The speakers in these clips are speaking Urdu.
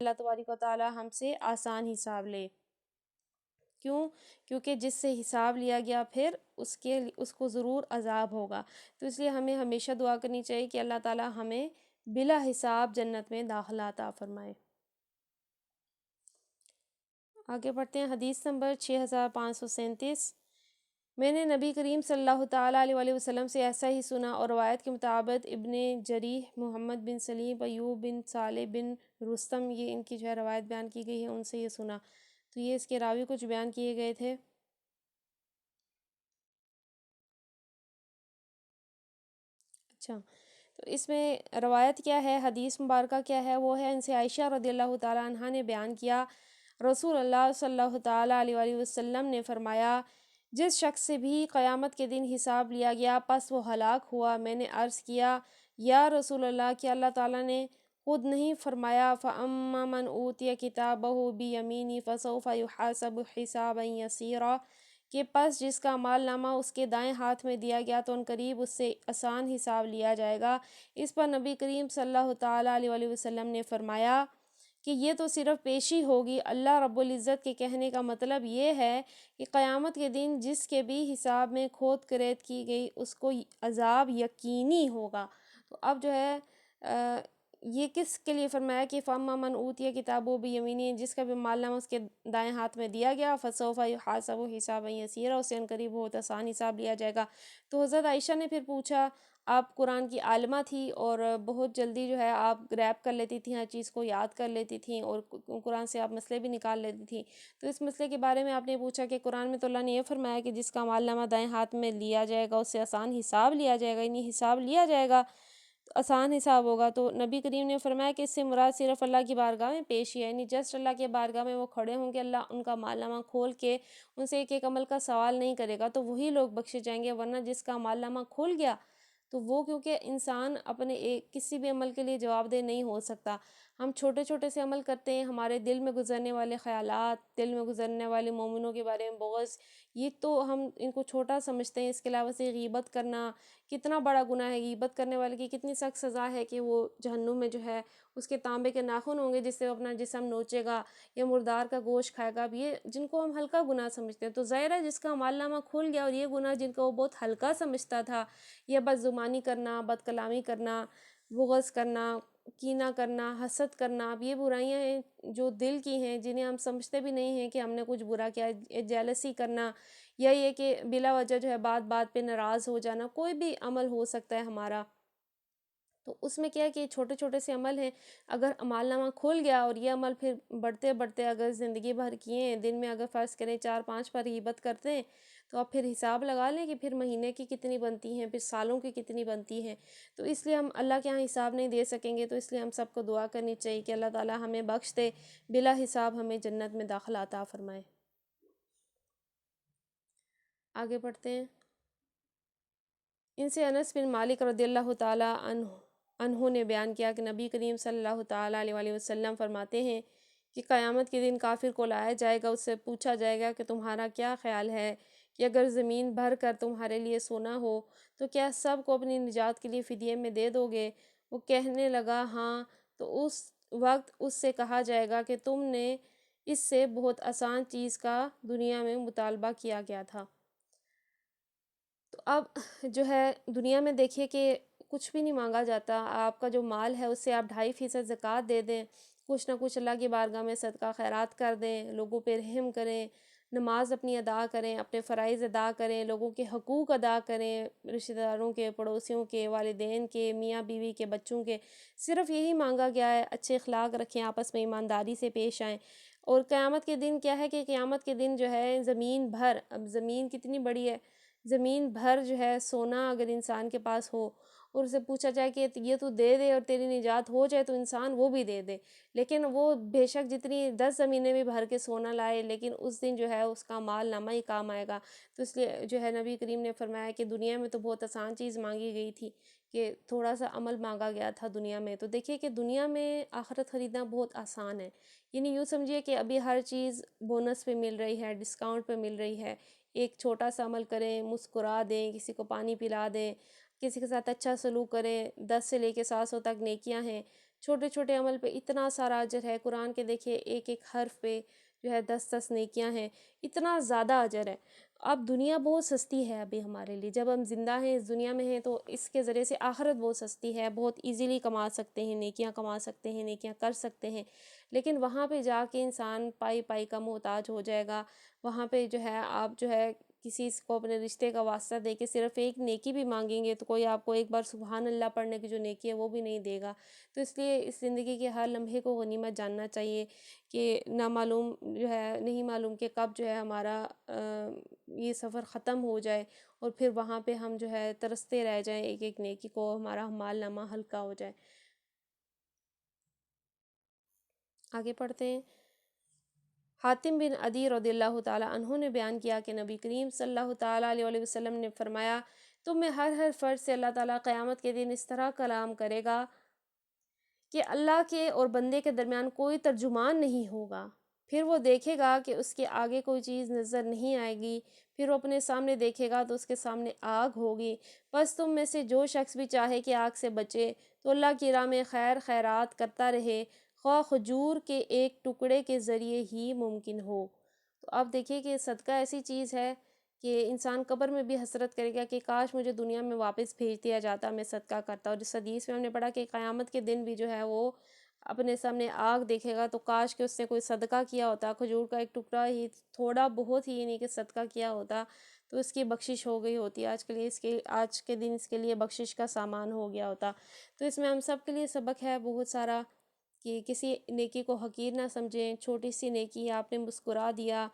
اللہ تبارک و تعالی ہم سے آسان حساب لے۔ کیوں؟ کیونکہ جس سے حساب لیا گیا پھر اس کو ضرور عذاب ہوگا۔ تو اس لیے ہمیں ہمیشہ دعا کرنی چاہیے کہ اللہ تعالی ہمیں بلا حساب جنت میں داخلہ عطا فرمائے۔ آگے بڑھتے ہیں، حدیث نمبر 6537۔ میں نے نبی کریم صلی اللہ تعالیٰ علیہ وآلہ وسلم سے ایسا ہی سنا، اور روایت کے مطابق ابن جریح، محمد بن سلیم، ایوب بن صالح بن رستم، یہ ان کی جو ہے روایت بیان کی گئی ہے، ان سے یہ سنا۔ تو یہ اس کے راوی کچھ بیان کیے گئے تھے۔ اچھا، تو اس میں روایت کیا ہے، حدیث مبارکہ کیا ہے، وہ ہے ان سے عائشہ رضی اللہ تعالیٰ عنہ نے بیان کیا، رسول اللہ صلی اللہ تعالیٰ علیہ وآلہ وسلم نے فرمایا، جس شخص سے بھی قیامت کے دن حساب لیا گیا پس وہ ہلاک ہوا۔ میں نے عرض کیا، یا رسول اللہ، کہ اللہ تعالیٰ نے خود نہیں فرمایا فَأَمَّا مَنْ أُوتِيَ كِتَابَهُ بِيَمِينِهِ فَسَوْفَ يُحَاسَبُ حِسَابًا يَسِيرًا، کہ پس جس کا مال نامہ اس کے دائیں ہاتھ میں دیا گیا تو عنقریب اس سے آسان حساب لیا جائے گا۔ اس پر نبی کریم صلی اللہ تعالیٰ علیہ وآلہ وسلم نے فرمایا کہ یہ تو صرف پیشی ہوگی، اللہ رب العزت کے کہنے کا مطلب یہ ہے کہ قیامت کے دن جس کے بھی حساب میں کھود کریت کی گئی اس کو عذاب یقینی ہوگا۔ تو اب جو ہے یہ کس کے لیے فرمایا کہ فَأَمَّا مَنْ أُوتِيَ كِتَابَهُ بِيَمِينِهِ، جس کا بھی مال نامہ اس کے دائیں ہاتھ میں دیا گیا، فَسَوْفَ يُحَاسَبُ حِسَابًا يَسِيرًا، اسے عنقریب بہت آسان حساب لیا جائے گا۔ تو حضرت عائشہ نے پھر پوچھا، آپ قرآن کی عالمہ تھی اور بہت جلدی جو ہے آپ گریب کر لیتی تھیں، ہر چیز کو یاد کر لیتی تھیں، اور قرآن سے آپ مسئلے بھی نکال لیتی تھیں، تو اس مسئلے کے بارے میں آپ نے پوچھا کہ قرآن میں تو اللہ نے یہ فرمایا کہ جس کا مال نامہ دائیں ہاتھ میں لیا جائے گا اس سے آسان حساب لیا جائے گا، یعنی حساب لیا جائے گا، آسان حساب ہوگا۔ تو نبی کریم نے فرمایا کہ اس سے مراد صرف اللہ کی بارگاہ میں پیشی ہے، یعنی جسٹ اللہ کے بارگاہ میں وہ کھڑے ہوں گے، اللہ ان کا مال نامہ کھول کے ان سے ایک ایک عمل کا سوال نہیں کرے گا، تو وہی لوگ بخشے جائیں گے، ورنہ جس کا مال نامہ کھل گیا تو وہ، کیونکہ انسان اپنے کسی بھی عمل کے لیے جواب دہ نہیں ہو سکتا۔ ہم چھوٹے چھوٹے سے عمل کرتے ہیں، ہمارے دل میں گزرنے والے خیالات، دل میں گزرنے والے مومنوں کے بارے میں بغض، یہ تو ہم ان کو چھوٹا سمجھتے ہیں۔ اس کے علاوہ سے غیبت کرنا کتنا بڑا گناہ ہے، غیبت کرنے والے کی کتنی سخت سزا ہے کہ وہ جہنم میں جو ہے اس کے تانبے کے ناخن ہوں گے جس سے وہ اپنا جسم نوچے گا یا مردار کا گوشت کھائے گا۔ اب یہ جن کو ہم ہلکا گناہ سمجھتے ہیں، تو ظاہر ہے جس کا مال نامہ کھل گیا اور یہ گناہ جن کو وہ بہت ہلکا سمجھتا تھا، یہ بدزبانی کرنا، بد کلامی کرنا، بغض کرنا، کینہ کرنا، حسد کرنا، اب یہ برائیاں ہیں جو دل کی ہیں، جنہیں ہم سمجھتے بھی نہیں ہیں کہ ہم نے کچھ برا کیا، جیلسی کرنا، یا یہ کہ بلا وجہ جو ہے بات بات پہ ناراض ہو جانا، کوئی بھی عمل ہو سکتا ہے ہمارا، تو اس میں کیا ہے کہ چھوٹے چھوٹے سے عمل ہیں، اگر مال نامہ کھل گیا اور یہ عمل پھر بڑھتے بڑھتے اگر زندگی بھر کیے ہیں، دن میں اگر فرض کریں 4-5 پر غیبت کرتے ہیں، تو آپ پھر حساب لگا لیں کہ پھر مہینے کی کتنی بنتی ہیں، پھر سالوں کی کتنی بنتی ہیں۔ تو اس لیے ہم اللہ کے ہاں حساب نہیں دے سکیں گے، تو اس لیے ہم سب کو دعا کرنی چاہیے کہ اللہ تعالی ہمیں بخش دے، بلا حساب ہمیں جنت میں داخلہ عطا فرمائے۔ آگے بڑھتے ہیں، ان سے انس بن مالک رضی اللہ تعالیٰ عنہ نے بیان کیا کہ نبی کریم صلی اللہ تعالیٰ علیہ وآلہ وسلم فرماتے ہیں کہ قیامت کے دن کافر کو لایا جائے گا، اس سے پوچھا جائے گا کہ تمہارا کیا خیال ہے کہ اگر زمین بھر کر تمہارے لیے سونا ہو تو کیا سب کو اپنی نجات کے لیے فدیے میں دے دو گے؟ وہ کہنے لگا ہاں، تو اس وقت اس سے کہا جائے گا کہ تم نے اس سے بہت آسان چیز کا دنیا میں مطالبہ کیا گیا تھا۔ تو اب جو ہے دنیا میں دیکھیے کہ کچھ بھی نہیں مانگا جاتا، آپ کا جو مال ہے اس سے آپ 2.5% زکوٰۃ دے دیں، کچھ نہ کچھ اللہ کی بارگاہ میں صدقہ خیرات کر دیں، لوگوں پہ رحم کریں، نماز اپنی ادا کریں، اپنے فرائض ادا کریں، لوگوں کے حقوق ادا کریں، رشتہ داروں کے، پڑوسیوں کے، والدین کے، میاں بیوی کے، بچوں کے، صرف یہی مانگا گیا ہے۔ اچھے اخلاق رکھیں، آپس میں ایمانداری سے پیش آئیں۔ اور قیامت کے دن کیا ہے کہ قیامت کے دن جو ہے زمین بھر، اب زمین کتنی بڑی ہے، زمین بھر جو ہے سونا اگر انسان کے پاس ہو اور اسے پوچھا جائے کہ یہ تو دے دے اور تیری نجات ہو جائے، تو انسان وہ بھی دے دے، لیکن وہ بے شک جتنی 10 زمینیں بھی بھر کے سونا لائے، لیکن اس دن جو ہے اس کا مال نامہ ہی کام آئے گا۔ تو اس لیے جو ہے نبی کریم نے فرمایا کہ دنیا میں تو بہت آسان چیز مانگی گئی تھی، کہ تھوڑا سا عمل مانگا گیا تھا دنیا میں۔ تو دیکھیے کہ دنیا میں آخرت خریدنا بہت آسان ہے، یعنی یوں سمجھیے کہ ابھی ہر چیز بونس پہ مل رہی ہے، ڈسکاؤنٹ پہ مل رہی ہے۔ ایک چھوٹا سا عمل کریں، مسکرا دیں، کسی کو پانی پلا دیں، کسی کے ساتھ اچھا سلوک کریں، 10 سے لے کے 700 تک نیکیاں ہیں، چھوٹے چھوٹے عمل پہ اتنا سارا اجر ہے۔ قرآن کے دیکھیے ایک ایک حرف پہ جو ہے 10 نیکیاں ہیں، اتنا زیادہ اجر ہے۔ اب دنیا بہت سستی ہے ابھی ہمارے لیے، جب ہم زندہ ہیں اس دنیا میں ہیں تو اس کے ذریعے سے آخرت بہت سستی ہے، بہت ایزیلی کما سکتے ہیں، نیکیاں کما سکتے ہیں، نیکیاں کر سکتے ہیں۔ لیکن وہاں پہ جا کے انسان پائی پائی کا محتاج ہو جائے گا۔ وہاں پہ جو ہے آپ جو ہے کسی کو اپنے رشتے کا واسطہ دے کے صرف ایک نیکی بھی مانگیں گے تو کوئی آپ کو ایک بار سبحان اللہ پڑھنے کی جو نیکی ہے وہ بھی نہیں دے گا۔ تو اس لیے اس زندگی کے ہر لمحے کو غنیمت جاننا چاہیے کہ نامعلوم جو ہے نہیں معلوم کہ کب جو ہے ہمارا یہ سفر ختم ہو جائے اور پھر وہاں پہ ہم جو ہے ترستے رہ جائیں ایک ایک نیکی کو، ہمارا اعمال نامہ ہلکا ہو جائے۔ آگے پڑھتے ہیں۔ حاتم بن عدی رضی اللہ تعالیٰ عنہ نے بیان کیا کہ نبی کریم صلی اللہ تعالیٰ علیہ وسلم نے فرمایا، تم میں ہر فرد سے اللہ تعالیٰ قیامت کے دن اس طرح کلام کرے گا کہ اللہ کے اور بندے کے درمیان کوئی ترجمان نہیں ہوگا۔ پھر وہ دیکھے گا کہ اس کے آگے کوئی چیز نظر نہیں آئے گی، پھر وہ اپنے سامنے دیکھے گا تو اس کے سامنے آگ ہوگی۔ بس تم میں سے جو شخص بھی چاہے کہ آگ سے بچے تو اللہ کی راہ میں خیر خیرات کرتا رہے، خواہ کھجور کے ایک ٹکڑے کے ذریعے ہی ممکن ہو۔ تو اب دیکھیے کہ صدقہ ایسی چیز ہے کہ انسان قبر میں بھی حسرت کرے گا کہ کاش مجھے دنیا میں واپس بھیج دیا جاتا، میں صدقہ کرتا۔ اور اس حدیث میں ہم نے پڑھا کہ قیامت کے دن بھی جو ہے وہ اپنے سامنے آگ دیکھے گا تو کاش کہ اس نے کوئی صدقہ کیا ہوتا، کھجور کا ایک ٹکڑا ہی، تھوڑا بہت ہی نہیں کہ صدقہ کیا ہوتا تو اس کی بخشش ہو گئی ہوتی۔ آج کے دن اس کے لیے بخشش کا سامان ہو گیا ہوتا۔ تو اس میں ہم سب کے لیے سبق ہے بہت سارا کہ کسی نیکی کو حقیر نہ سمجھیں۔ چھوٹی سی نیکی آپ نے مسکرا دیا،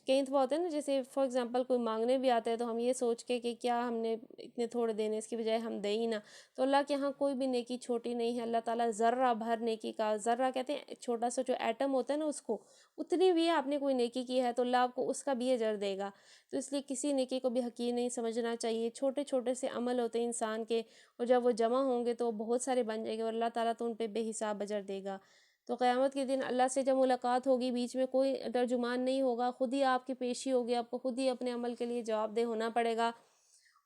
کئی دفعہ ہوتا ہے نا، جیسے فار ایگزامپل کوئی مانگنے بھی آتا ہے تو ہم یہ سوچ کے کہ کیا ہم نے اتنے تھوڑے دینے، اس کی بجائے ہم دیں ہی نہ۔ تو اللہ کے ہاں کوئی بھی نیکی چھوٹی نہیں ہے۔ اللہ تعالیٰ ذرہ بھر نیکی کا، ذرہ کہتے ہیں چھوٹا سا جو ایٹم ہوتا ہے نا، اس کو اتنی بھی آپ نے کوئی نیکی کی ہے تو اللہ آپ کو اس کا بھی اجر دے گا۔ تو اس لیے کسی نیکی کو بھی حقیر نہیں سمجھنا چاہیے۔ چھوٹے چھوٹے سے عمل ہوتے ہیں انسان کے، اور جب وہ جمع ہوں گے تو بہت سارے بن جائیں گے اور اللہ تعالیٰ تو ان پہ بے حساب اجر دے گا۔ تو قیامت کے دن اللہ سے جب ملاقات ہوگی، بیچ میں کوئی ترجمان نہیں ہوگا، خود ہی آپ کی پیشی ہوگی، آپ کو خود ہی اپنے عمل کے لیے جواب دہ ہونا پڑے گا۔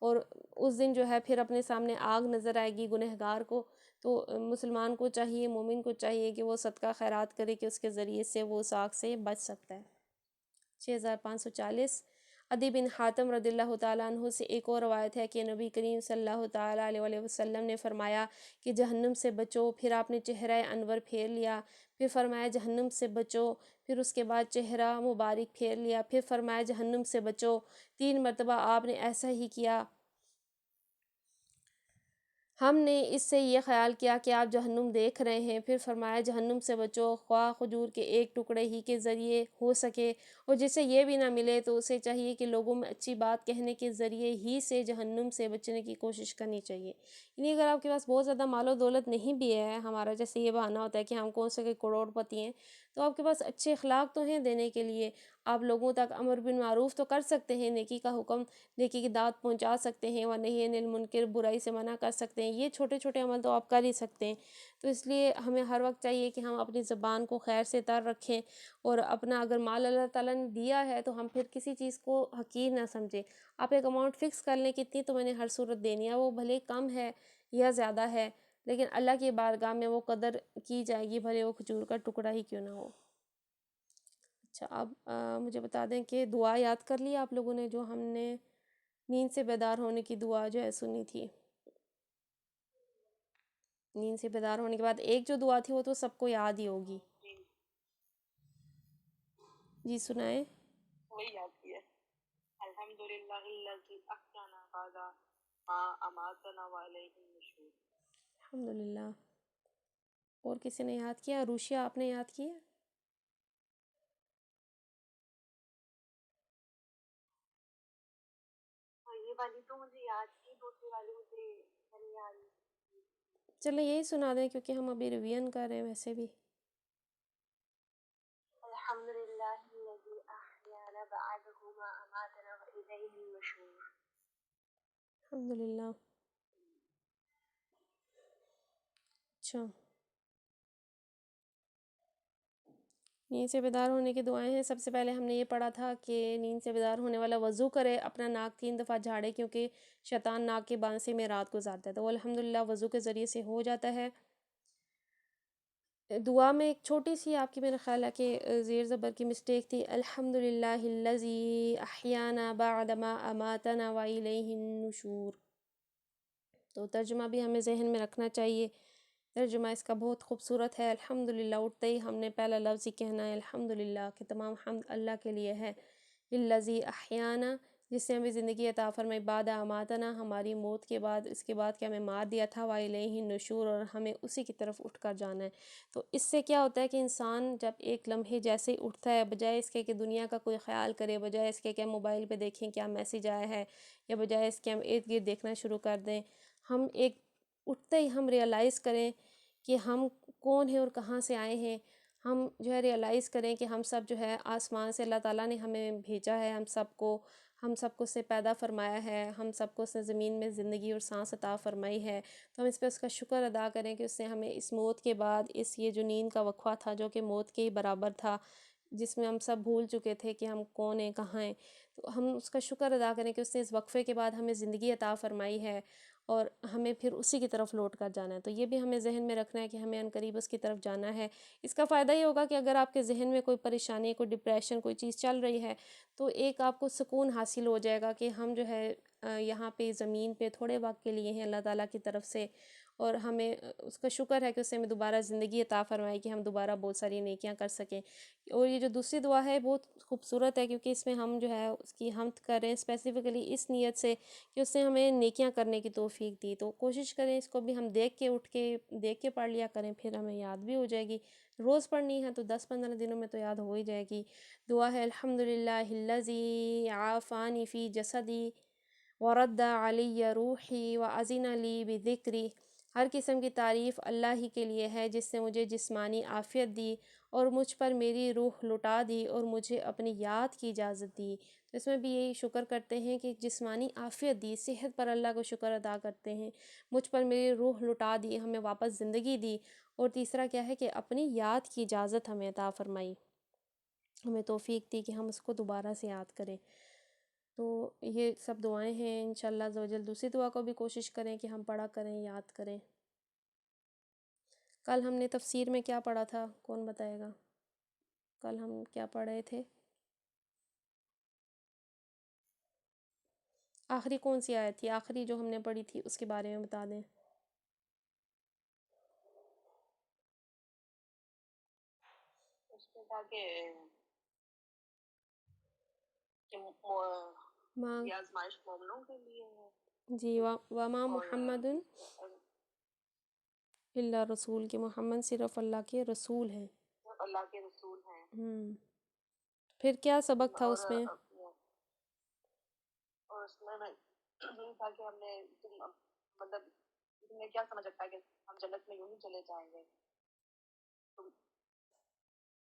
اور اس دن جو ہے پھر اپنے سامنے آگ نظر آئے گی گنہگار کو۔ تو مسلمان کو چاہیے، مومن کو چاہیے کہ وہ صدقہ خیرات کرے کہ اس کے ذریعے سے وہ اس آگ سے بچ سکتا ہے۔ 6540 عدی بن حاتم رضی اللہ تعالیٰ عنہ سے ایک اور روایت ہے کہ نبی کریم صلی اللہ تعالیٰ علیہ وسلم نے فرمایا کہ جہنم سے بچو، پھر آپ نے چہرہ انور پھیر لیا، پھر فرمایا جہنم سے بچو، پھر اس کے بعد چہرہ مبارک پھیر لیا، پھر فرمایا جہنم سے بچو۔ 3 مرتبہ آپ نے ایسا ہی کیا۔ ہم نے اس سے یہ خیال کیا کہ آپ جہنم دیکھ رہے ہیں، پھر فرمایا جہنم سے بچو، خواہ کھجور کے ایک ٹکڑے ہی کے ذریعے ہو سکے، اور جسے یہ بھی نہ ملے تو اسے چاہیے کہ لوگوں میں اچھی بات کہنے کے ذریعے ہی سے جہنم سے بچنے کی کوشش کرنی چاہیے۔ یعنی اگر آپ کے پاس بہت زیادہ مال و دولت نہیں بھی ہے، ہمارا جیسے یہ بہانہ ہوتا ہے کہ ہم کون سے کہ کروڑ پتی ہیں، تو آپ کے پاس اچھے اخلاق تو ہیں دینے کے لیے، آپ لوگوں تک امر بالمعروف تو کر سکتے ہیں، نیکی کا حکم، نیکی کی دعوت پہنچا سکتے ہیں، ونہی عن المنکر، برائی سے منع کر سکتے ہیں، یہ چھوٹے چھوٹے عمل تو آپ کر ہی سکتے ہیں۔ تو اس لیے ہمیں ہر وقت چاہیے کہ ہم اپنی زبان کو خیر سے تر رکھیں، اور اپنا اگر مال اللہ تعالیٰ نے دیا ہے تو ہم پھر کسی چیز کو حقیر نہ سمجھیں۔ آپ ایک اماؤنٹ فکس کر لیں کتنی تو میں نے ہر صورت دینی ہے، وہ بھلے کم ہے یا زیادہ ہے، لیکن اللہ کی بارگاہ میں وہ قدر کی جائے گی، بھلے وہ کھجور کا ٹکڑا ہی کیوں نہ ہو۔ اچھا، اب مجھے بتا دیں کہ دعا یاد کر لی آپ لوگوں نے جو ہم نے نیند سے بیدار ہونے کی دعا جو ہے سنی تھی؟ نیند سے بیدار ہونے کے بعد ایک جو دعا تھی وہ تو سب کو یاد ہی ہوگی، جی سنائیں۔ وہی یاد کی ہے، الحمدللہ الذی احیانا بعد ما اماتنا وعلیہ النشور۔ الحمدللہ۔ اور کسی نے یاد کیا؟ روشیا آپ نے یاد کیا؟ یہ والی تو مجھے یاد تھی، دوسری والی مجھے نہیں یاد۔ چلیں یہی سنا دیں کیونکہ ہم ابھی ریویژن کر رہے ہیں ویسے بھی۔ الحمدللہ الذی احیانا بعد ما اماتنا والیہ النشور۔ الحمدللہ۔ اچھا، نیند سے بیدار ہونے کی دعائیں ہیں۔ سب سے پہلے ہم نے یہ پڑھا تھا کہ نیند سے بیدار ہونے والا وضو کرے، اپنا ناک 3 دفعہ جھاڑے کیونکہ شیطان ناک کے بان سے میں رات گزارتا ہے، تو وہ الحمدللہ وضو کے ذریعے سے ہو جاتا ہے۔ دعا میں ایک چھوٹی سی آپ کی میرا خیال ہے کہ زیر زبر کی مسٹیک تھی، الحمدللہ الذی احیانا بعد ما اماتنا والیہ النشور۔ تو ترجمہ بھی ہمیں ذہن میں رکھنا چاہیے۔ ترجمہ اس کا بہت خوبصورت ہے، الحمدللہ اٹھتے ہی ہم نے پہلا لفظ ہی کہنا ہے الحمدللہ، کہ تمام حمد اللہ کے لیے ہے۔ الذی احیانا، جس نے ہمیں زندگی عطا فرمائی، بعد اماتنا، ہماری موت کے بعد، اس کے بعد کہ ہمیں مار دیا تھا، وَإِلَيْهِ النُّشُورُ، اور ہمیں اسی کی طرف اٹھ کر جانا ہے۔ تو اس سے کیا ہوتا ہے کہ انسان جب ایک لمحے جیسے ہی اٹھتا ہے، بجائے اس کے کہ دنیا کا کوئی خیال کرے، بجائے اس کے کہ ہم موبائل پہ دیکھیں کیا میسیج آیا ہے، یا بجائے اس کے ہم ارد گرد دیکھنا شروع کر دیں، ہم ایک اٹھتے ہی ہم ریئلائز کریں کہ ہم کون ہیں اور کہاں سے آئے ہیں۔ ہم جو ہے ریئلائز کریں کہ ہم سب جو ہے آسمان سے اللہ تعالیٰ نے ہمیں بھیجا ہے، ہم سب کو اس سے پیدا فرمایا ہے، ہم سب کو اس نے زمین میں زندگی اور سانس عطا فرمائی ہے۔ تو ہم اس پہ اس کا شکر ادا کریں کہ اس نے ہمیں اس موت کے بعد، اس یہ جو نیند کا وقفہ تھا جو کہ موت کے ہی برابر تھا، جس میں ہم سب بھول چکے تھے کہ ہم کون ہیں، کہاں ہیں، تو ہم اس کا شکر ادا کریں کہ اس نے اس وقفے کے بعد ہمیں زندگی عطا فرمائی ہے، اور ہمیں پھر اسی کی طرف لوٹ کر جانا ہے۔ تو یہ بھی ہمیں ذہن میں رکھنا ہے کہ ہمیں عنقریب اس کی طرف جانا ہے۔ اس کا فائدہ یہ ہوگا کہ اگر آپ کے ذہن میں کوئی پریشانی، کوئی ڈپریشن، کوئی چیز چل رہی ہے، تو ایک آپ کو سکون حاصل ہو جائے گا کہ ہم جو ہے یہاں پہ زمین پہ تھوڑے وقت کے لیے ہیں اللہ تعالیٰ کی طرف سے، اور ہمیں اس کا شکر ہے کہ اس نے ہمیں دوبارہ زندگی عطا فرمائی کہ ہم دوبارہ بہت ساری نیکیاں کر سکیں۔ اور یہ جو دوسری دعا ہے بہت خوبصورت ہے، کیونکہ اس میں ہم جو ہے اس کی حمد کریں اسپیسیفکلی اس نیت سے کہ اس نے ہمیں نیکیاں کرنے کی توفیق دی۔ تو کوشش کریں اس کو بھی ہم دیکھ کے پڑھ لیا کریں، پھر ہمیں یاد بھی ہو جائے گی۔ روز پڑھنی ہے تو 10-15 دنوں میں تو یاد ہو ہی جائے گی۔ دعا ہے الحمدللہ الذی عافانی فی جسدی ورد علی روحی وأذن لی بذکری۔ ہر قسم کی تعریف اللہ ہی کے لیے ہے جس نے مجھے جسمانی عافیت دی اور مجھ پر میری روح لٹا دی اور مجھے اپنی یاد کی اجازت دی۔ تو اس میں بھی یہی شکر کرتے ہیں کہ جسمانی عافیت دی، صحت پر اللہ کو شکر ادا کرتے ہیں، مجھ پر میری روح لٹا دی، ہمیں واپس زندگی دی، اور تیسرا کیا ہے کہ اپنی یاد کی اجازت ہمیں عطا فرمائی، ہمیں توفیق دی کہ ہم اس کو دوبارہ سے یاد کریں۔ تو یہ سب دعائیں ہیں، انشاءاللہ عز و جل دوسری دعا کو بھی کوشش کریں کہ ہم پڑھا کریں، یاد کریں۔ کل ہم نے تفسیر میں کیا پڑھا تھا، کون بتائے گا؟ کل ہم کیا پڑھ رہے تھے؟ آخری کون سی آیت تھی؟ آخری جو ہم نے پڑھی تھی اس کے بارے میں بتا دیں۔ اس میں تھا کہ ماں یہ آزمائش مومنوں کے لیے ہے، جی، وما اور محمد اللہ رسول، کہ محمد صرف اللہ کے رسول ہیں۔ اللہ کے رسول ہیں۔ پھر کیا سبق تھا اور اس میں؟ اور اس میں یہ تھا کہ ہم نے مطلب تمہیں کیا سمجھ رکھا ہے کہ ہم جنت میں یوں ہی چلے جائیں گے؟ تم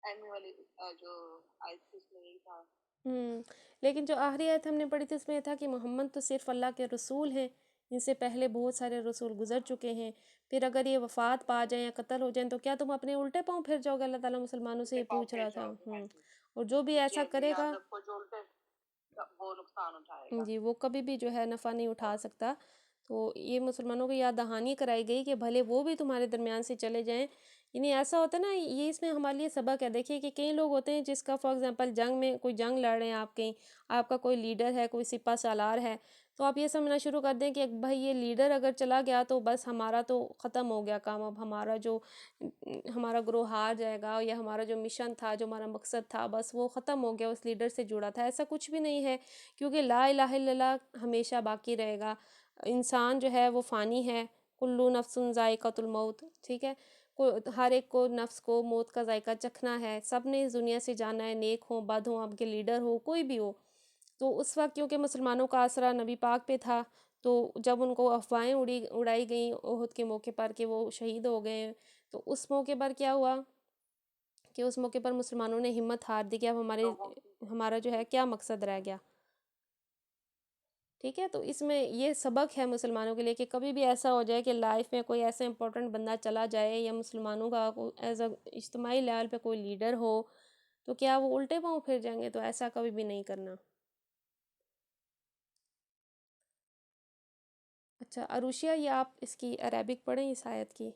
اینڈ والی جو آیت تھی اس میں یہی تھا۔ لیکن جو آخری آیت ہم نے پڑھی تھی اس میں یہ تھا کہ محمد تو صرف اللہ کے رسول ہیں، ان سے پہلے بہت سارے رسول گزر چکے ہیں، پھر اگر یہ وفات پا جائیں یا قتل ہو جائیں تو کیا تم اپنے الٹے پاؤں پھر جاؤ گے؟ اللہ تعالیٰ مسلمانوں سے الٹے یہ پاؤں پوچھ پھر رہا تھا۔ جاؤ گے، ہاں جی، اور جو بھی ایسا یہ کرے یاد گا، رکھو جو الٹے وہ نقصان اٹھائے گا۔ جی، وہ کبھی بھی جو ہے نفع نہیں اٹھا اور سکتا۔ تو یہ مسلمانوں کو یاد دہانی کرائی گئی کہ بھلے وہ بھی تمہارے درمیان سے چلے جائیں، یعنی ایسا ہوتا ہے نا، یہ اس میں ہمارے لیے سبق ہے۔ دیکھیے کہ کئی لوگ ہوتے ہیں جس کا فار ایگزامپل جنگ میں کوئی جنگ لڑ رہے ہیں، آپ کہیں آپ کا کوئی لیڈر ہے، کوئی سپہ سالار ہے، تو آپ یہ سمجھنا شروع کر دیں کہ بھائی یہ لیڈر اگر چلا گیا تو بس ہمارا تو ختم ہو گیا کام، اب ہمارا گروہ ہار جائے گا، یا ہمارا جو مشن تھا، جو ہمارا مقصد تھا، بس وہ ختم ہو گیا، اس لیڈر سے جڑا تھا۔ ایسا کچھ بھی نہیں ہے، کیونکہ لا الہ الا اللہ ہمیشہ باقی رہے گا۔ انسان جو ہے وہ فانی ہے، کلو نفس ذائقۃ الموت، ٹھیک ہے، ہر ایک کو نفس کو موت کا ذائقہ چکھنا ہے، سب نے اس دنیا سے جانا ہے، نیک ہوں بد ہوں، آپ کے لیڈر ہو کوئی بھی ہو۔ تو اس وقت کیونکہ مسلمانوں کا آسرا نبی پاک پہ تھا، تو جب ان کو افواہیں اڑائی گئیں احد کے موقع پر کہ وہ شہید ہو گئے ہیں، تو اس موقع پر کیا ہوا کہ اس موقع پر مسلمانوں نے ہمت ہار دی کہ اب لوگوں کی ہمارا جو ہے کیا مقصد رہ گیا، ٹھیک ہے۔ تو اس میں یہ سبق ہے مسلمانوں کے لیے کہ کبھی بھی ایسا ہو جائے کہ لائف میں کوئی ایسا امپورٹنٹ بندہ چلا جائے، یا مسلمانوں کا ایز اے اجتماعی لیول پہ کوئی لیڈر ہو، تو کیا وہ الٹے پاؤں پھر جائیں گے؟ تو ایسا کبھی بھی نہیں کرنا۔ اچھا عروشیہ، یہ آپ اس کی عربک پڑھیں اس آیت کی۔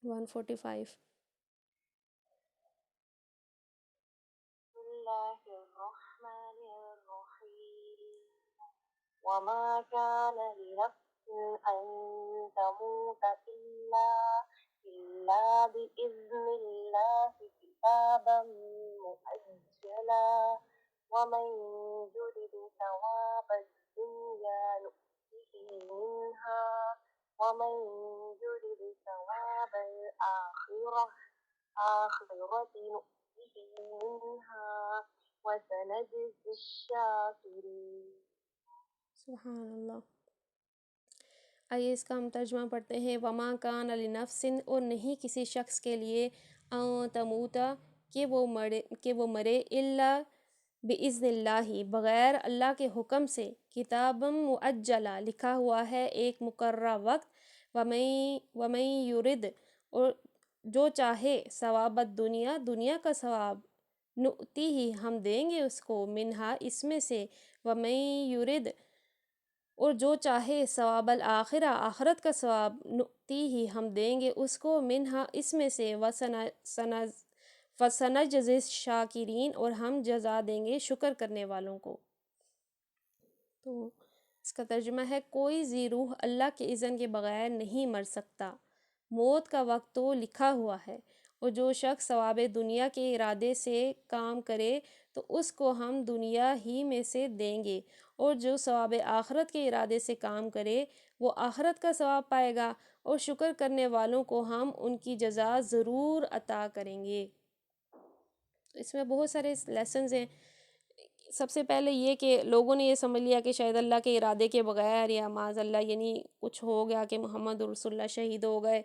145. بسم الله الرحمن الرحيم وما كان لنفس أن تموت إلا بإذن الله كتابا مؤجلا ومن يرد ثواب الدنيا نؤته منها ومن يرد ثواب آخرة نؤته منها وسنجزي الشاكرين. سبحان اللہ. آئیے اس کا ہم ترجمہ پڑھتے ہیں. وما کان لنفس، اور نہیں کسی شخص کے لیے، ان تموتا، کہ وہ مرے، الا باذن اللہ، بغیر اللہ کے حکم سے، کتابا مؤجلا، لکھا ہوا ہے ایک مقررہ وقت، ومن یرد، اور جو چاہے، ثواب الدنیا، دنیا کا ثواب، نؤتی ہی، ہم دیں گے اس کو، منہا، اس میں سے، ومن یرد، اور جو چاہے، ثواب الآخرہ، آخرت کا ثواب، نؤتی ہی، ہم دیں گے اس کو، منہا، اس میں سے، وسنجزی الشاکرین، اور ہم جزا دیں گے شکر کرنے والوں کو. تو اس کا ترجمہ ہے، کوئی ذی روح اللہ کے اذن کے بغیر نہیں مر سکتا، موت کا وقت تو لکھا ہوا ہے، اور جو شخص ثواب دنیا کے ارادے سے کام کرے تو اس کو ہم دنیا ہی میں سے دیں گے، اور جو ثواب آخرت کے ارادے سے کام کرے وہ آخرت کا ثواب پائے گا، اور شکر کرنے والوں کو ہم ان کی جزا ضرور عطا کریں گے. اس میں بہت سارے لیسنز ہیں. سب سے پہلے یہ کہ لوگوں نے یہ سمجھ لیا کہ شاید اللہ کے ارادے کے بغیر، یا معاذ اللہ یعنی کچھ ہو گیا کہ محمد رسول اللہ شہید ہو گئے،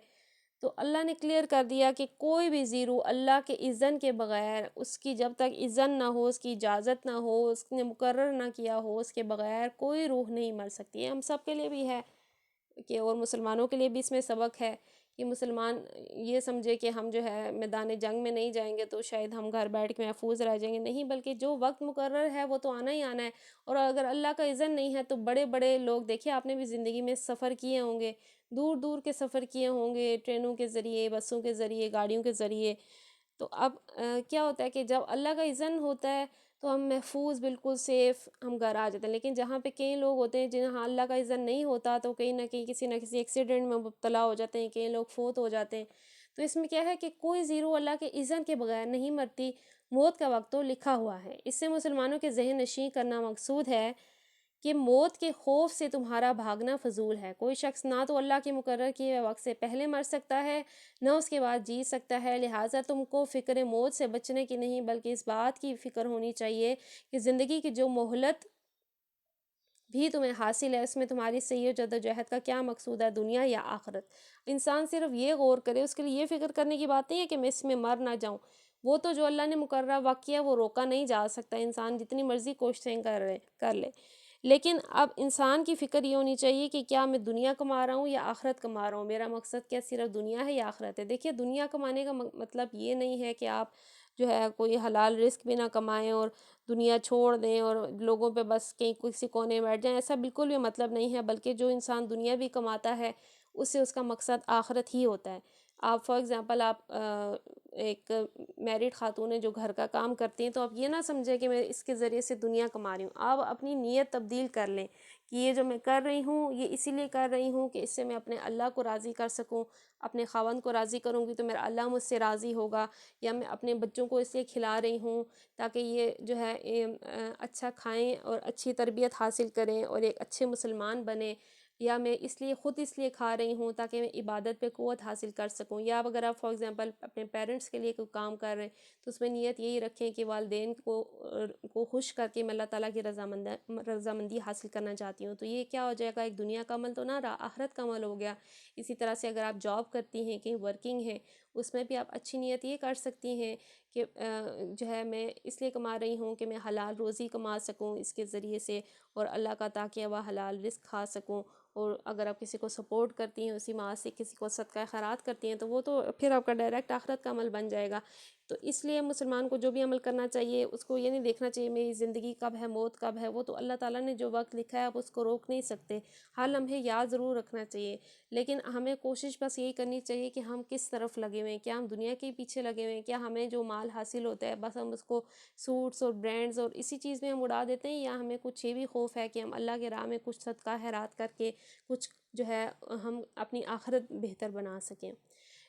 تو اللہ نے کلیئر کر دیا کہ کوئی بھی ذی روح اللہ کے اذن کے بغیر، اس کی جب تک اذن نہ ہو، اس کی اجازت نہ ہو، اس نے مقرر نہ کیا ہو، اس کے بغیر کوئی روح نہیں مر سکتی ہے. ہم سب کے لیے بھی ہے کہ، اور مسلمانوں کے لیے بھی اس میں سبق ہے کہ مسلمان یہ سمجھے کہ ہم جو ہے میدان جنگ میں نہیں جائیں گے تو شاید ہم گھر بیٹھ کے محفوظ رہ جائیں گے. نہیں، بلکہ جو وقت مقرر ہے وہ تو آنا ہی آنا ہے، اور اگر اللہ کا اذن نہیں ہے تو بڑے بڑے لوگ، دیکھیں آپ نے بھی زندگی میں سفر کیے ہوں گے، دور دور کے سفر کیے ہوں گے، ٹرینوں کے ذریعے، بسوں کے ذریعے، گاڑیوں کے ذریعے. تو اب کیا ہوتا ہے کہ جب اللہ کا اذن ہوتا ہے تو ہم محفوظ، بالکل سیف ہم گھر آ جاتے ہیں. لیکن جہاں پہ کئی لوگ ہوتے ہیں جہاں اللہ کا اذن نہیں ہوتا تو کہیں نہ کہیں کسی نہ کسی ایکسیڈنٹ میں مبتلا ہو جاتے ہیں، کئی لوگ فوت ہو جاتے ہیں. تو اس میں کیا ہے کہ کوئی ذی روح اللہ کے اذن کے بغیر نہیں مرتی، موت کا وقت تو لکھا ہوا ہے. اس سے مسلمانوں کے ذہن نشین کرنا مقصود ہے کہ موت کے خوف سے تمہارا بھاگنا فضول ہے. کوئی شخص نہ تو اللہ کے مقرر کیے وقت سے پہلے مر سکتا ہے، نہ اس کے بعد جی سکتا ہے. لہٰذا تم کو فکر موت سے بچنے کی نہیں بلکہ اس بات کی فکر ہونی چاہیے کہ زندگی کی جو مہلت بھی تمہیں حاصل ہے، اس میں تمہاری صحیح و جدوجہد کا کیا مقصود ہے، دنیا یا آخرت. انسان صرف یہ غور کرے، اس کے لیے یہ فکر کرنے کی بات نہیں ہے کہ میں اس میں مر نہ جاؤں. وہ تو جو اللہ نے مقررہ وقت کیا وہ روکا نہیں جا سکتا، انسان جتنی مرضی کوششیں کر لے. لیکن اب انسان کی فکر یہ ہونی چاہیے کہ کیا میں دنیا کما رہا ہوں یا آخرت کما رہا ہوں، میرا مقصد کیا صرف دنیا ہے یا آخرت ہے. دیکھیے، دنیا کمانے کا مطلب یہ نہیں ہے کہ آپ جو ہے کوئی حلال رزق بھی نہ کمائیں اور دنیا چھوڑ دیں اور لوگوں پہ بس کہیں کسی کونے میں بیٹھ جائیں. ایسا بالکل بھی مطلب نہیں ہے، بلکہ جو انسان دنیا بھی کماتا ہے اس سے اس کا مقصد آخرت ہی ہوتا ہے. آپ فار ایگزامپل آپ ایک میرڈ خاتون ہیں جو گھر کا کام کرتی ہیں، تو آپ یہ نہ سمجھیں کہ میں اس کے ذریعے سے دنیا کما رہی ہوں. آپ اپنی نیت تبدیل کر لیں کہ یہ جو میں کر رہی ہوں یہ اسی لیے کر رہی ہوں کہ اس سے میں اپنے اللہ کو راضی کر سکوں. اپنے خاوند کو راضی کروں گی تو میرا اللہ مجھ سے راضی ہوگا، یا میں اپنے بچوں کو اس لیے کھلا رہی ہوں تاکہ یہ جو ہے اچھا کھائیں اور اچھی تربیت حاصل کریں اور ایک اچھے مسلمان بنیں، یا میں اس لیے کھا رہی ہوں تاکہ میں عبادت پہ قوت حاصل کر سکوں. یا اگر آپ فار ایگزامپل اپنے پیرنٹس کے لیے کوئی کام کر رہے ہیں تو اس میں نیت یہی رکھیں کہ والدین کو خوش کر کے میں اللہ تعالیٰ کی رضامندی حاصل کرنا چاہتی ہوں. تو یہ کیا ہو جائے گا، ایک دنیا کا عمل تو نہ رہا، آخرت کا عمل ہو گیا. اسی طرح سے اگر آپ جاب کرتی ہیں، کہیں ورکنگ ہیں، اس میں بھی آپ اچھی نیت یہ کر سکتی ہیں کہ جو ہے میں اس لیے کما رہی ہوں کہ میں حلال روزی کما سکوں اس کے ذریعے سے اور اللہ کا عطا کیا ہوا حلال رزق کھا سکوں. اور اگر آپ کسی کو سپورٹ کرتی ہیں اسی ماں سے، کسی کو صدقہ خیرات کرتی ہیں، تو وہ تو پھر آپ کا ڈائریکٹ آخرت کا عمل بن جائے گا. تو اس لیے مسلمان کو جو بھی عمل کرنا چاہیے اس کو یہ نہیں دیکھنا چاہیے میری زندگی کب ہے، موت کب ہے، وہ تو اللہ تعالیٰ نے جو وقت لکھا ہے آپ اس کو روک نہیں سکتے، ہر لمحے یاد ضرور رکھنا چاہیے، لیکن ہمیں کوشش بس یہی کرنی چاہیے کہ ہم کس طرف لگے ہوئے ہیں، کیا ہم دنیا کے پیچھے لگے ہوئے ہیں، کیا ہمیں جو مال حاصل ہوتا ہے بس ہم اس کو سوٹس اور برانڈز اور اسی چیز میں ہم اڑا دیتے ہیں، یا ہمیں کچھ یہ بھی خوف ہے کہ ہم اللہ کے راہ میں کچھ صدقہ خیرات کر کے کچھ جو ہے ہم اپنی آخرت بہتر بنا سکیں۔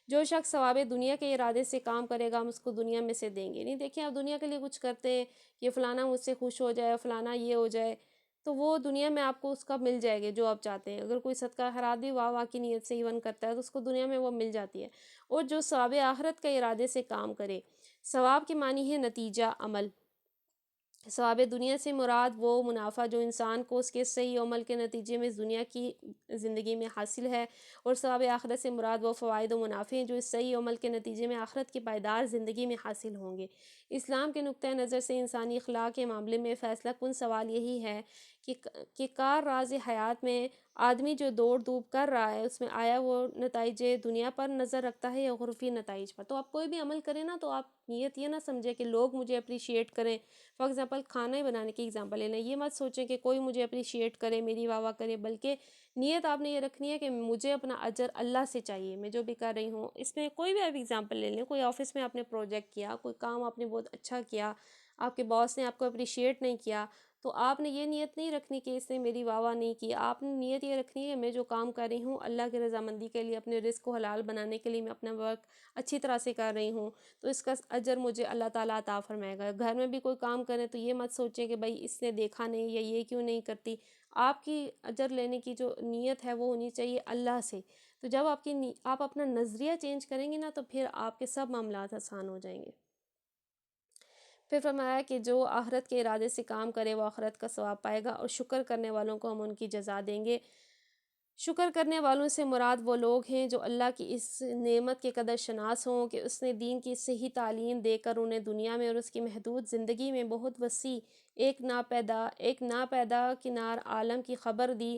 جو شخص ثواب دنیا کے ارادے سے کام کرے گا ہم اس کو دنیا میں سے دیں گے نہیں۔ دیکھیں آپ دنیا کے لیے کچھ کرتے ہیں کہ فلانا مجھ سے خوش ہو جائے، فلانا یہ ہو جائے، تو وہ دنیا میں آپ کو اس کا مل جائے گا جو آپ چاہتے ہیں۔ اگر کوئی صدقہ خیرات بھی واہ کی نیت سے ایون کرتا ہے تو اس کو دنیا میں وہ مل جاتی ہے۔ اور جو ثواب آخرت کے ارادے سے کام کرے، ثواب کے معنی ہے نتیجہ عمل۔ ثواب دنیا سے مراد وہ منافع جو انسان کو اس کے صحیح عمل کے نتیجے میں اس دنیا کی زندگی میں حاصل ہے، اور ثواب آخرت سے مراد وہ فوائد و منافع ہیں جو اس صحیح عمل کے نتیجے میں آخرت کی پائیدار زندگی میں حاصل ہوں گے۔ اسلام کے نقطہ نظر سے انسانی اخلاق کے معاملے میں فیصلہ کن سوال یہی ہے کہ کار راز حیات میں آدمی جو دوڑ دھوپ کر رہا ہے اس میں آیا وہ نتائج دنیا پر نظر رکھتا ہے یا غرفی نتائج پر۔ تو آپ کوئی بھی عمل کریں نا تو آپ نیت یہ نہ سمجھیں کہ لوگ مجھے اپریشیٹ کریں۔ فار ایگزامپل کھانا بنانے کی ایگزامپل لے لیں، یہ مت سوچیں کہ کوئی مجھے اپریشیٹ کرے، میری واہ واہ کرے، بلکہ نیت آپ نے یہ رکھنی ہے کہ مجھے اپنا اجر اللہ سے چاہیے، میں جو بھی کر رہی ہوں۔ اس میں کوئی بھی آپ ایگزامپل لے لیں، کوئی آفس میں آپ نے پروجیکٹ کیا، کوئی کام آپ نے بہت اچھا کیا، آپ کے باس نے آپ کو اپریشیٹ نہیں کیا، تو آپ نے یہ نیت نہیں رکھنی کہ اس نے میری واہ واہ نہیں کی، آپ نے نیت یہ رکھنی ہے کہ میں جو کام کر رہی ہوں اللہ کی رضامندی کے لیے، اپنے رزق کو حلال بنانے کے لیے میں اپنا ورک اچھی طرح سے کر رہی ہوں، تو اس کا اجر مجھے اللہ تعالیٰ عطا فرمائے گا۔ گھر میں بھی کوئی کام کریں تو یہ مت سوچیں کہ بھائی اس نے دیکھا نہیں یا یہ کیوں نہیں کرتی، آپ کی اجر لینے کی جو نیت ہے وہ ہونی چاہیے اللہ سے۔ تو جب آپ اپنا نظریہ چینج کریں گے نا تو پھر آپ کے سب معاملات آسان ہو جائیں گے۔ پھر فرمایا کہ جو آخرت کے ارادے سے کام کرے وہ آخرت کا ثواب پائے گا، اور شکر کرنے والوں کو ہم ان کی جزا دیں گے۔ شکر کرنے والوں سے مراد وہ لوگ ہیں جو اللہ کی اس نعمت کے قدر شناس ہوں کہ اس نے دین کی صحیح تعلیم دے کر انہیں دنیا میں اور اس کی محدود زندگی میں بہت وسیع ایک ناپیدا کنار عالم کی خبر دی،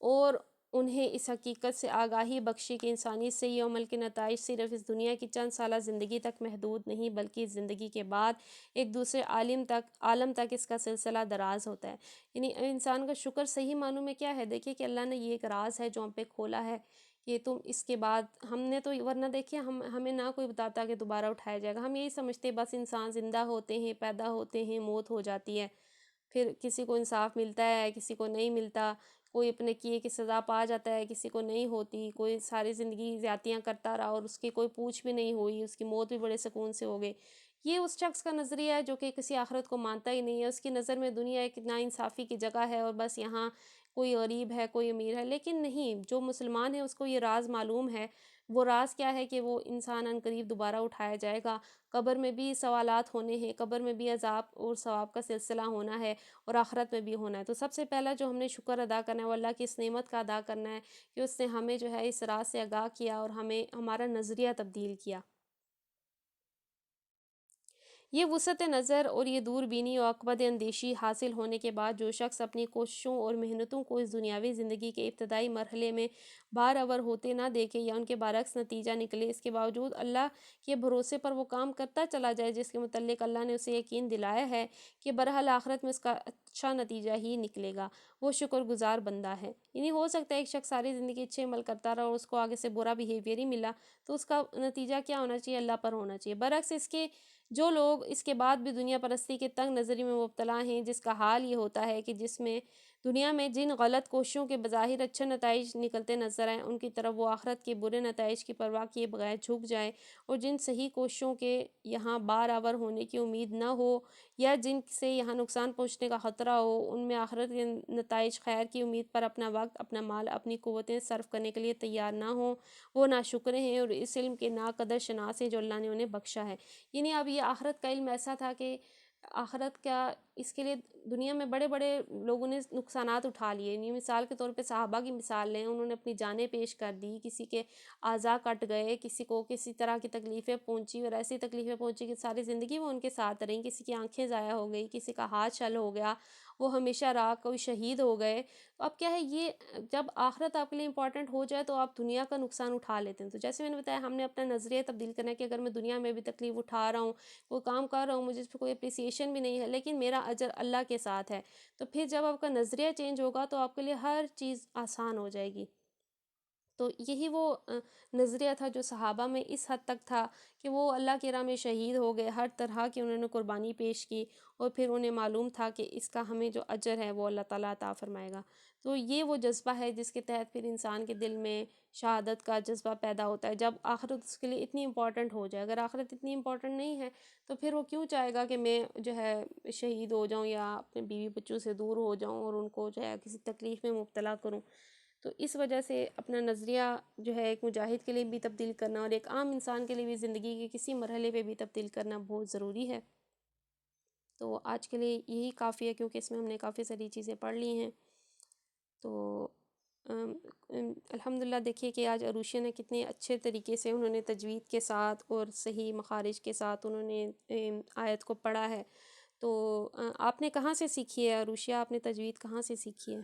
اور انہیں اس حقیقت سے آگاہی بخشی کہ انسانی صحیح عمل کے نتائج صرف اس دنیا کی چند سالہ زندگی تک محدود نہیں بلکہ اس زندگی کے بعد ایک دوسرے عالم تک اس کا سلسلہ دراز ہوتا ہے۔ یعنی انسان کا شکر صحیح معنوں میں کیا ہے؟ دیکھیے کہ اللہ نے یہ ایک راز ہے جو ہم پہ کھولا ہے کہ تم اس کے بعد ہم نے تو ورنہ دیکھیے ہمیں نہ کوئی بتاتا کہ دوبارہ اٹھایا جائے گا، ہم یہی سمجھتے بس انسان زندہ ہوتے ہیں، پیدا ہوتے ہیں، موت ہو جاتی ہے، پھر کسی کو انصاف ملتا ہے، کسی کو نہیں ملتا، کوئی اپنے کیے کی سزا پا جاتا ہے، کسی کو نہیں ہوتی، کوئی ساری زندگی زیادتیاں کرتا رہا اور اس کی کوئی پوچھ بھی نہیں ہوئی، اس کی موت بھی بڑے سکون سے ہو گئی۔ یہ اس شخص کا نظریہ ہے جو کہ کسی آخرت کو مانتا ہی نہیں ہے، اس کی نظر میں دنیا ایک ناانصافی کی جگہ ہے اور بس یہاں کوئی غریب ہے، کوئی امیر ہے، لیکن نہیں، جو مسلمان ہے اس کو یہ راز معلوم ہے۔ وہ راز کیا ہے کہ وہ انسان عنقریب دوبارہ اٹھایا جائے گا، قبر میں بھی سوالات ہونے ہیں، قبر میں بھی عذاب اور ثواب کا سلسلہ ہونا ہے، اور آخرت میں بھی ہونا ہے۔ تو سب سے پہلا جو ہم نے شکر ادا کرنا ہے وہ اللہ کی اس نعمت کا ادا کرنا ہے کہ اس نے ہمیں جو ہے اس راز سے آگاہ کیا اور ہمیں ہمارا نظریہ تبدیل کیا۔ یہ وسعت نظر اور یہ دور بینی و عقبت اندیشی حاصل ہونے کے بعد جو شخص اپنی کوششوں اور محنتوں کو اس دنیاوی زندگی کے ابتدائی مرحلے میں بارآور ہوتے نہ دیکھے یا ان کے برعکس نتیجہ نکلے، اس کے باوجود اللہ کے بھروسے پر وہ کام کرتا چلا جائے جس کے متعلق اللہ نے اسے یقین دلایا ہے کہ بہرحال آخرت میں اس کا اچھا نتیجہ ہی نکلے گا، وہ شکر گزار بندہ ہے۔ یعنی ہو سکتا ہے ایک شخص ساری زندگی اچھے عمل کرتا رہا اور اس کو آگے سے برا بیہیویئر ہی ملا، تو اس کا نتیجہ کیا ہونا چاہیے؟ اللہ پر ہونا چاہیے۔ برعکس اس کے جو لوگ اس کے بعد بھی دنیا پرستی کے تنگ نظری میں مبتلا ہیں، جس کا حال یہ ہوتا ہے کہ جس میں دنیا میں جن غلط کوششوں کے بظاہر اچھے نتائج نکلتے نظر آئیں ان کی طرف وہ آخرت کے برے نتائج کی پرواہ کیے بغیر جھک جائیں، اور جن صحیح کوششوں کے یہاں بارآور ہونے کی امید نہ ہو یا جن سے یہاں نقصان پہنچنے کا خطرہ ہو، ان میں آخرت کے نتائج خیر کی امید پر اپنا وقت، اپنا مال، اپنی قوتیں صرف کرنے کے لیے تیار نہ ہوں، وہ ناشکرے ہیں اور اس علم کے ناقدر شناس ہیں جو اللہ نے انہیں بخشا ہے۔ یعنی اب یہ آخرت کا علم ایسا تھا کہ آخرت کیا، اس کے لیے دنیا میں بڑے بڑے لوگوں نے نقصانات اٹھا لیے. یعنی مثال کے طور پہ صحابہ کی مثال لیں، انہوں نے اپنی جانیں پیش کر دی، کسی کے اعضاء کٹ گئے، کسی کو کسی طرح کی تکلیفیں پہنچی، اور ایسی تکلیفیں پہنچی کہ ساری زندگی وہ ان کے ساتھ رہیں. کسی کی آنکھیں ضائع ہو گئی، کسی کا ہاتھ شل ہو گیا، وہ ہمیشہ راہ، کوئی شہید ہو گئے. تو اب کیا ہے، یہ جب آخرت آپ کے لیے امپورٹنٹ ہو جائے تو آپ دنیا کا نقصان اٹھا لیتے ہیں. تو جیسے میں نے بتایا، ہم نے اپنا نظریہ تبدیل کرنا ہے کہ اگر میں دنیا میں بھی تکلیف اٹھا رہا ہوں، وہ کام کر رہا ہوں، مجھے اس پہ کوئی اپریسیشن بھی نہیں ہے، لیکن میرا اجر اللہ کے ساتھ ہے. تو پھر جب آپ کا نظریہ چینج ہوگا تو آپ کے لیے ہر چیز آسان ہو جائے گی. تو یہی وہ نظریہ تھا جو صحابہ میں اس حد تک تھا کہ وہ اللہ کی راہ میں شہید ہو گئے، ہر طرح کی انہوں نے قربانی پیش کی، اور پھر انہیں معلوم تھا کہ اس کا ہمیں جو اجر ہے وہ اللہ تعالیٰ عطا فرمائے گا. تو یہ وہ جذبہ ہے جس کے تحت پھر انسان کے دل میں شہادت کا جذبہ پیدا ہوتا ہے، جب آخرت اس کے لیے اتنی امپورٹنٹ ہو جائے. اگر آخرت اتنی امپورٹنٹ نہیں ہے تو پھر وہ کیوں چاہے گا کہ میں جو ہے شہید ہو جاؤں، یا اپنے بیوی بچوں سے دور ہو جاؤں اور ان کو جو ہے کسی تکلیف میں مبتلا کروں. تو اس وجہ سے اپنا نظریہ جو ہے ایک مجاہد کے لیے بھی تبدیل کرنا، اور ایک عام انسان کے لیے بھی زندگی کے کسی مرحلے پہ بھی تبدیل کرنا بہت ضروری ہے. تو آج کے لیے یہی کافی ہے، کیونکہ اس میں ہم نے کافی ساری چیزیں پڑھ لی ہیں. تو الحمدللہ دیکھیے کہ آج عروشیہ نے کتنے اچھے طریقے سے انہوں نے تجوید کے ساتھ اور صحیح مخارج کے ساتھ انہوں نے آیت کو پڑھا ہے. تو آپ نے کہاں سے سیکھی ہے عروشیہ؟ آپ نے تجوید کہاں سے سیکھی ہے؟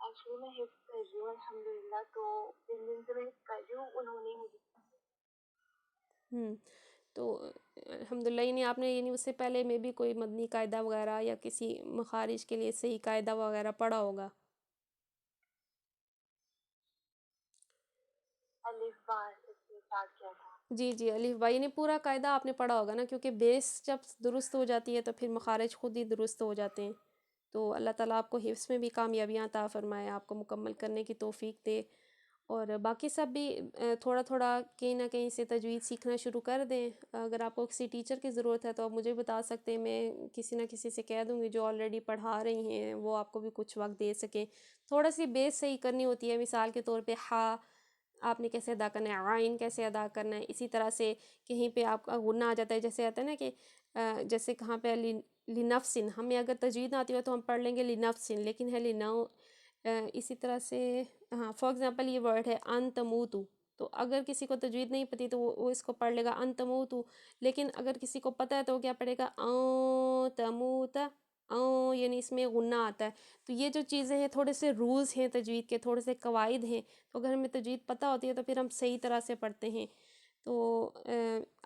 ایکچولی میں حفظ کر رہی ہوں الحمدللہ، تو جن دن سے میں حفظ کر رہی ہوں انہوں نے مجھے تو الحمدللہ، یعنی آپ نے یعنی اس سے پہلے میں بھی کوئی مدنی قاعدہ وغیرہ یا کسی مخارج کے لیے صحیح قاعدہ وغیرہ پڑھا ہوگا؟ الف بار سے اسٹارٹ کیا تھا. جی جی، الف با، یعنی پورا قاعدہ آپ نے پڑھا ہوگا نا، کیونکہ بیس جب درست ہو جاتی ہے تو پھر مخارج خود ہی درست ہو جاتے ہیں. تو اللہ تعالیٰ آپ کو حفظ میں بھی کامیابیاں عطا فرمائے، آپ کو مکمل کرنے کی توفیق دے. اور باقی سب بھی تھوڑا تھوڑا کہیں نہ کہیں سے تجوید سیکھنا شروع کر دیں. اگر آپ کو کسی ٹیچر کی ضرورت ہے تو آپ مجھے بتا سکتے ہیں، میں کسی نہ کسی سے کہہ دوں گی جو آلریڈی پڑھا رہی ہیں، وہ آپ کو بھی کچھ وقت دے سکیں. تھوڑا سی بیس صحیح کرنی ہوتی ہے. مثال کے طور پہ ہا آپ نے کیسے ادا کرنا ہے، عین کیسے ادا کرنا ہے. اسی طرح سے کہیں پہ آپ کا غنہ آ جاتا ہے، جیسے آتا ہے نا کہ جیسے کہاں پہ لنفسن، ہمیں اگر تجوید نہ آتی ہو تو ہم پڑھ لیں گے لنفسن، لیکن ہے لنو. اسی طرح سے ہاں، فار ایگزامپل یہ ورڈ ہے ان تموتو، تو اگر کسی کو تجوید نہیں پتی تو وہ اس کو پڑھ لے گا ان تموتو. لیکن اگر کسی کو پتہ ہے تو وہ کیا پڑھے گا، او تموتا، او، یعنی اس میں غنہ آتا ہے. تو یہ جو چیزیں ہیں، تھوڑے سے رولز ہیں تجوید کے، تھوڑے سے قواعد ہیں. تو اگر ہمیں تجوید پتہ ہوتی ہے تو پھر ہم صحیح طرح سے پڑھتے ہیں. تو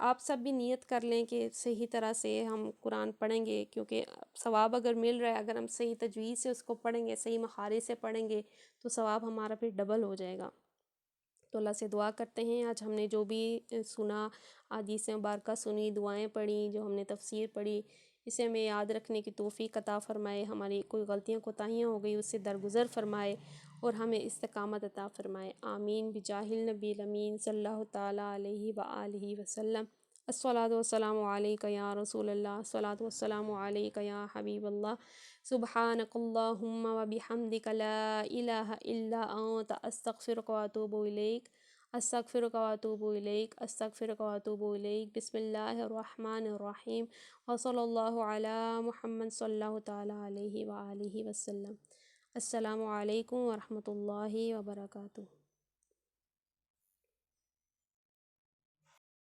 آپ سب بھی نیت کر لیں کہ صحیح طرح سے ہم قرآن پڑھیں گے، کیونکہ ثواب اگر مل رہا ہے، اگر ہم صحیح تجوید سے اس کو پڑھیں گے، صحیح مخارج سے پڑھیں گے، تو ثواب ہمارا پھر ڈبل ہو جائے گا. تو اللہ سے دعا کرتے ہیں آج ہم نے جو بھی سنا، احادیث مبارکہ سنی، دعائیں پڑھیں، جو ہم نے تفسیر پڑھی، اسے ہمیں یاد رکھنے کی توفیق عطا فرمائے. ہماری کوئی غلطیاں کوتاہیاں ہو گئی اس سے درگزر فرمائے، اور ہمیں استقامت عطا فرمائے. آمین بجاہ النبی الامین صلی اللہ تعالیٰ علیہ وآلہ وسلم. الصلاۃ والسلام علیک یا رسول اللہ، الصلاۃ والسلام علیک یا حبیب اللہ. سبحانک اللہم وبحمدک لا الہ الا انت استغفرک واتوب الیک، استغفرک واتوب الیک، استغفرک واتوب الیک. بسم اللہ الرحمن الرحیم، وصلی اللہ علی محمد صلی اللہ تعالیٰ علیہ وآلہ وسلم. السلام علیکم ورحمۃ اللہ وبرکاتہ.